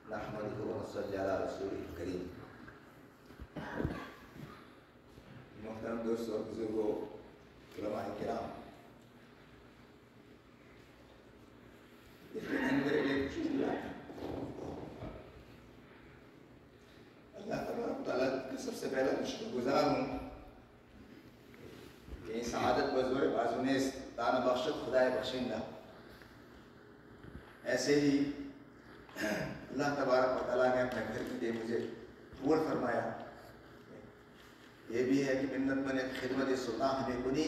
नहमदुहु व नसल्ली अला रसूलिल करीम। मोहतरम दोस्तों, बुजुर्गों, उलमाए किराम, मेरे लिए खुशी की बात है। अल्लाह तबारक तआला का सबसे पहले शुक्रगुजार हूँ कि सआदत बज़ोर बाज़ुने दाना बख्शत खुदाए बख्शिंदा। ऐसे ही अल्लाह तबारक तआला ने अपने घर के लिए मुझे कबूल फरमाया। ये भी है कि मिन्नत बने खिदमत सुल्तान हमें कुनी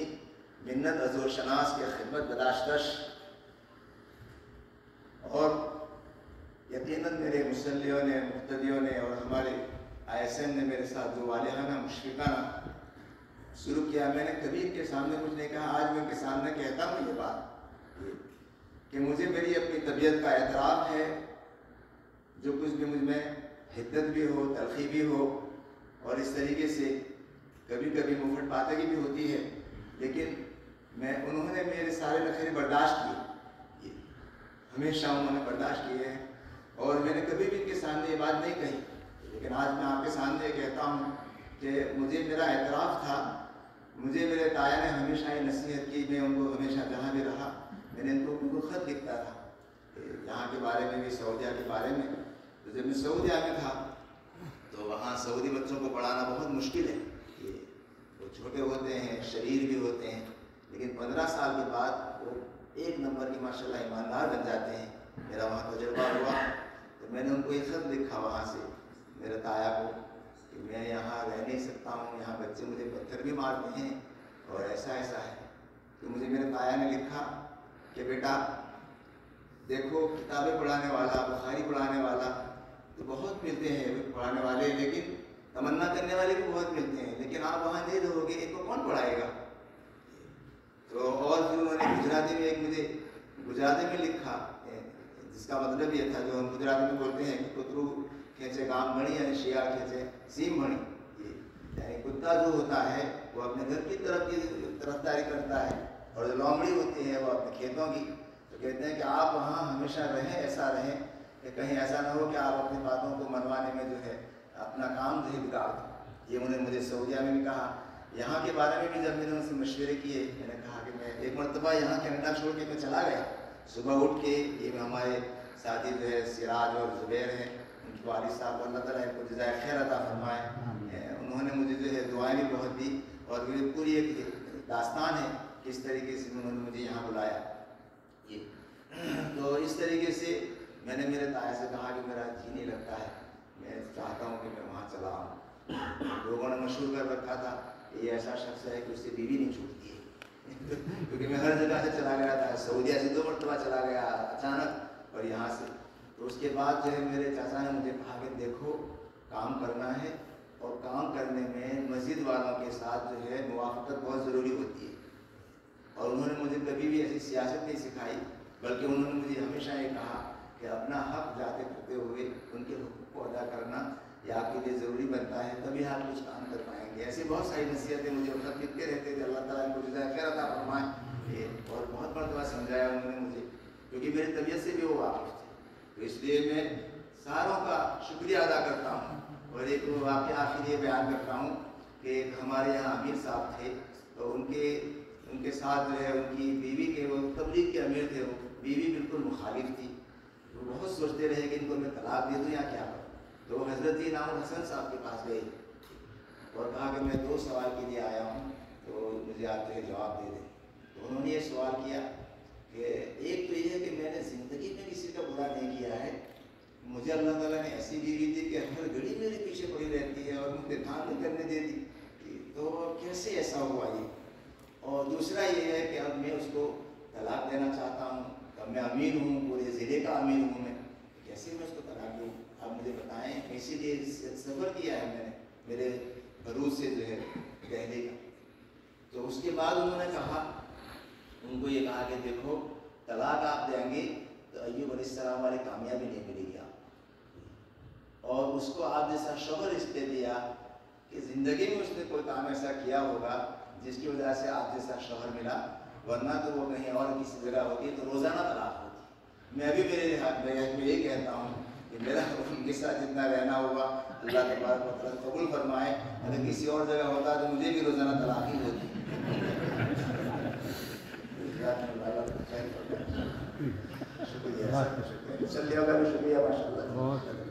मिन्नत अज़ूर शनास के खिदमत बदाश्तश। और यकीनन मेरे मुसल्लियों ने, मुक्तदियों ने और हमारे ISM ने मेरे साथ जो वालिहाना मुशफ़िक़ाना शुरू किया, मैंने कभी इनके सामने कुछ नहीं कहा। आज मैं इनके सामने कहता हूँ ये बात कि मुझे मेरी अपनी तबीयत का एतराफ़ है। जो कुछ भी मुझ में हिद्दत भी हो, तलख़ी भी हो, और इस तरीके से कभी कभी मुफट बातें भी होती है, लेकिन उन्होंने मेरे सारे नखरे बर्दाश्त किए, हमेशा उन्होंने बर्दाश्त किए हैं। और मैंने कभी भी इनके सामने ये बात नहीं कही, लेकिन आज मैं आपके सामने कहता हूँ कि मुझे मेरा एतराफ़ था। मुझे मेरे ताया ने हमेशा ये नसीहत की, मैं उनको हमेशा जहाँ भी रहा मैंने उनको ख़त लिखता था यहाँ के बारे में भी, सऊदिया के बारे में। तो जब मैं सऊदिया में था तो वहाँ सऊदी बच्चों को पढ़ाना बहुत मुश्किल है। वो छोटे होते हैं, शरीर भी होते हैं, लेकिन 15 साल के बाद वो एक नंबर की माशाल्लाह ईमानदार बन जाते हैं। मेरा वहाँ तजुर्बा हुआ तो मैंने उनको एक ख़त लिखा वहाँ से मेरे ताया को कि मैं यहाँ रह नहीं सकता हूँ, यहाँ बच्चे मुझे पत्थर भी मारते हैं और ऐसा ऐसा है। तो मुझे मेरे ताया ने लिखा कि बेटा देखो, किताबें पढ़ाने वाला, बुखारी पढ़ाने वाला तो बहुत मिलते हैं पढ़ाने वाले, लेकिन तमन्ना करने वाले भी बहुत मिलते हैं, लेकिन आप वहाँ नहीं रहोगे, इनको कौन पढ़ाएगा। तो और फिर उन्होंने गुजराती में एक मुझे गुजराती में लिखा, जिसका मतलब ये था जो हम गुजराती में बोलते हैं कि कुतरू खींचे गाम बणी यानी शियाल खींचे सीम बणी। यानी कुत्ता जो होता है वो अपने घर की तरफदारी करता है, और जो लोमड़ी होती है वो अपने खेतों की। तो कहते हैं कि आप वहाँ हमेशा रहें, ऐसा रहें कि कहीं ऐसा ना हो कि आप अपनी बातों को मनवाने में जो है अपना काम जो है बिगाड़ दो। ये उन्होंने मुझे सऊदिया में भी कहा। यहाँ के बारे में भी जब मैंने उनसे मशवरे किए, मैंने कहा कि मैं एक मरतबा यहाँ कनाडा छोड़ के मैं चला गया। सुबह उठ के ये हमारे साथी जो है सिराज और ज़ुबैर हैं, उनको वालिद साहब अल्लाह ताला इनको जज़ाए खैर अता फरमाए, उन्होंने मुझे जो है दुआएं भी बहुत दी। और ये पूरी एक दास्तान है किस तरीके से उन्होंने मुझे यहाँ बुलाया। ये तो इस तरीके से मैंने मेरे ताया से कहा कि मेरा जी नहीं लगता है, मैं चाहता हूँ कि मैं वहाँ चला आऊँ। लोगों ने मशहूर कर रखा था ये ऐसा शख्स है कि उससे बीवी नहीं छूटती है क्योंकि मैं हर जगह से चला गया था। सऊदिया से 2 मरतबा चला गया अचानक, और यहाँ से। तो उसके बाद जो है मेरे चाचा ने मुझे कहा कि देखो, काम करना है और काम करने में मस्जिद वालों के साथ जो है मुवाफ़क़त बहुत ज़रूरी होती है। और उन्होंने मुझे कभी भी ऐसी सियासत नहीं सिखाई, बल्कि उन्होंने मुझे हमेशा ये कहा कि अपना हक़ जाते करते हुए उनके हुकूक़ को अदा करना ये आपके लिए ज़रूरी बनता है, तभी आप कुछ काम कर पाएंगे। ऐसी बहुत सारी नसीहतें मुझे वक्त लिखते रहते थे। अल्लाह ताला इनको जज़ाए खैर अता फरमाए। और बहुत मरतबा समझाया उन्होंने मुझे, क्योंकि मेरी तबीयत से भी वो वाकिफ़ थे। तो इसलिए मैं सारों का शुक्रिया अदा करता हूँ। और एक वाक़या आखिर ये बयान करता हूँ कि एक हमारे यहाँ अमीर साहब थे, तो उनके साथ जो है उनकी बीवी के, वो तबलीग के अमीर थे, वो बीवी बिल्कुल मुखालिफ थी। तो बहुत सोचते रहे कि इनको मैं तलाक दे दूँ या क्या करूँ। तो हज़रत इनाम हसन साहब के पास गए और कहा कि मैं 2 सवाल के लिए आया हूँ, तो मुझे आप जो है जवाब दे दें। तो उन्होंने ये सवाल किया कि एक तो ये है कि मैंने ज़िंदगी में किसी का बुरा नहीं किया है, मुझे अल्लाह ताला ने ऐसी बीवी दी कि हर घड़ी मेरे पीछे पड़ी रहती है और मुझे काम नहीं करने देती, तो कैसे ऐसा हुआ ये। और दूसरा ये है कि अब मैं उसको तलाक देना चाहता हूँ, अब मैं अमीर हूँ, पूरे ज़िले का अमीर हूँ मैं, कैसे मैं उसको तलाक दूँ, आप मुझे बताएं। इसीलिए सफ़र किया है मैंने मेरे भरूच से जो है दिल्ली का। तो उसके बाद उन्होंने कहा, उनको ये कहा कि देखो, तलाक आप देंगे तो अय्यूब अलैहिस्सलाम वाली कामयाबी नहीं मिलेगी आप, और उसको आप जैसा शौहर इसलिए दिया कि ज़िंदगी में उसने कोई काम ऐसा किया होगा जिसकी वजह से आप जैसा शौहर मिला, वरना तो वो कहीं और किसी जगह होती तो रोज़ाना तलाक होती। मैं भी मेरे हाथ में यही कहता हूँ कि मेरा کے ساتھ جتنا رہنا ہوگا اللہ تبارک و تعالیٰ قبول فرمائے. اگر کسی اور جگہ ہوتا تو مجھے بھی روزانہ طلاق ہی ہوتی. شکریہ. مسلیوں کا بھی شکریہ ماشاء اللہ.